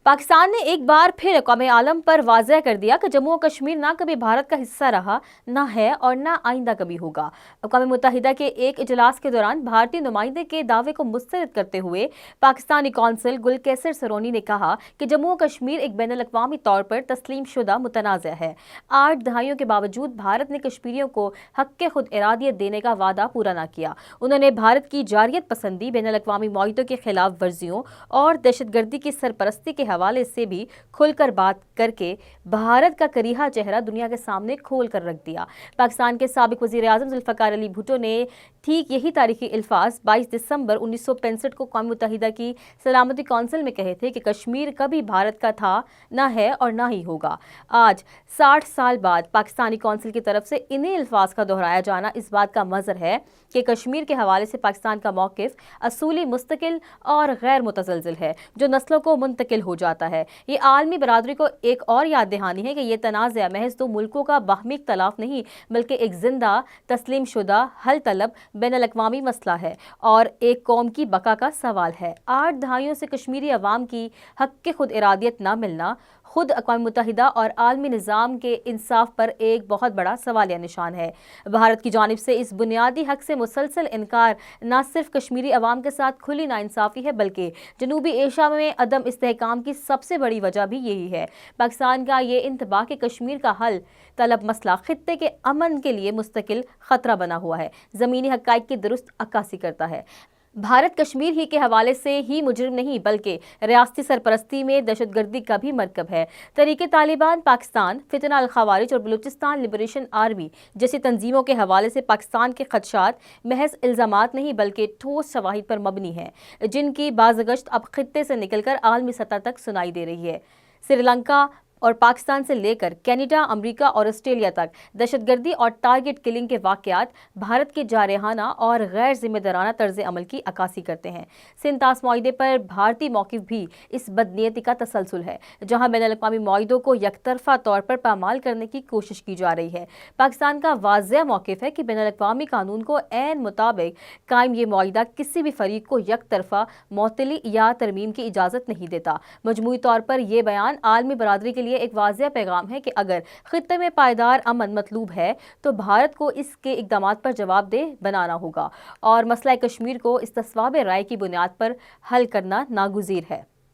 पाकिस्तान ने एक बार फिर अक़वाम आलम पर वाज़ेह कर दिया कि जम्मू और कश्मीर ना कभी भारत का हिस्सा रहा, ना है और ना आइंदा कभी होगा। अक़वाम मुत्तहिदा के एक इजलास के दौरान भारतीय नुमाइंदे के दावे को मुस्तरद करते हुए पाकिस्तानी कौंसल गुलकेसर सरोनी ने कहा कि जम्मू और कश्मीर एक बैनुल-अक़वामी तौर पर तस्लीम शुदा मुतनाज़ा है। 8 दहाइयों के बावजूद भारत ने कश्मीरियों को हक़ खुद इरादियत देने का वादा पूरा न किया। उन्होंने भारत की जारियत पसंदी, बैनुल-अक़वामी मुआहिदों की खिलाफ वर्जियों और दहशतगर्दी की सरपरस्ती के हवाले से भी खुलकर बात करके भारत का करीहा चेहरा दुनिया के सामने खोल कर रख दिया। पाकिस्तान के साबिक वज़ीर आज़म ज़ुल्फ़िकार अली भुट्टो ने ठीक यही तारीखी अल्फाज 22 दिसंबर 1965 को अक़वाम मुत्तहिदा की सलामती कौंसिल में कहे थे कि कश्मीर कभी भारत का था, ना है और ना ही होगा। आज 60 साल बाद पाकिस्तानी कौंसिल की तरफ से इन्हीं अल्फाज का दोहराया जाना इस बात का मज़हर है कि कश्मीर के हवाले से पाकिस्तान का मौक़िफ़ असूली, मुस्तकिल और गैर मुतज़लज़िल है, जो नस्लों को मुंतकिल हो जाता है। ये आलमी बरादरी को एक और याद दहानी है कि ये तनाज़ा महज दो मुल्कों का बाहमी इख्तलाफ नहीं, बल्कि एक जिंदा, तस्लीम शुदा, हल तलब बैनुल-अक़वामी मसला है और एक कौम की बका का सवाल है। 8 दहाइयों से कश्मीरी अवाम की हक़ खुद इरादियत न मिलना खुद अक़वाम मुत्तहिदा और आलमी निज़ाम के इंसाफ पर एक बहुत बड़ा सवालिया निशान है। भारत की जानिब से इस बुनियादी हक़ से मुसलसल इनकार न सिर्फ कश्मीरी अवाम के साथ खुली नाइंसाफ़ी है, बल्कि जनूबी एशिया में अदम इस्तेहकाम की सबसे बड़ी वजह भी यही है। पाकिस्तान का ये इंतबाह कि कश्मीर का हल तलब मसला खित्ते के अमन के लिए मुस्तकिल ख़तरा बना हुआ है, ज़मीनी हक़ाइक़ की दुरुस्त अक्कासी करता है। भारत कश्मीर ही के हवाले से ही मुजरिम नहीं, बल्कि रियासती सरपरस्ती में दहशतगर्दी का भी मरकब है। तहरीक तालिबान पाकिस्तान, फितना अल खवारिज और बलूचिस्तान लिबरेशन आर्मी जैसी तंजीमों के हवाले से पाकिस्तान के खदशात महज इल्ज़ामात नहीं, बल्कि ठोस शवाहिद पर मबनी हैं, जिनकी बाज़गश्त अब खित्ते से निकलकर आलमी सतह तक सुनाई दे रही है। श्रीलंका और पाकिस्तान से लेकर कनाडा, अमेरिका और ऑस्ट्रेलिया तक दहशतगर्दी और टारगेट किलिंग के वाक़यात भारत के जारहाना और गैर जिम्मेदाराना तर्ज़ अमल की अक्कासी करते हैं। सिंतास मुआहिदे पर भारतीय मौक़िफ़ भी इस बदनीयती का तसलसल है, जहाँ बैनुल-अक़वामी मुआहिदों को यकतरफ़ा तौर पर पामाल करने की कोशिश की जा रही है। पाकिस्तान का वाज़ेह मौक़िफ़ है कि बैनुल-अक़वामी कानून को ऐन मुताबिक कायम ये मुआहिदा किसी भी फ़रीक़ को यकतरफ़ा मुअत्तली या तरमीम की इजाज़त नहीं देता। मजमूई तौर पर यह बयान आलमी बरादरी के लिए एक वाज़ेह पैगाम है कि अगर खित्ते में पायदार अमन मतलूब है तो भारत को इसके इक़दामात पर जवाबदेह बनाना होगा और मसला कश्मीर को इस तस्वाब राय की बुनियाद पर हल करना नागुज़ीर है।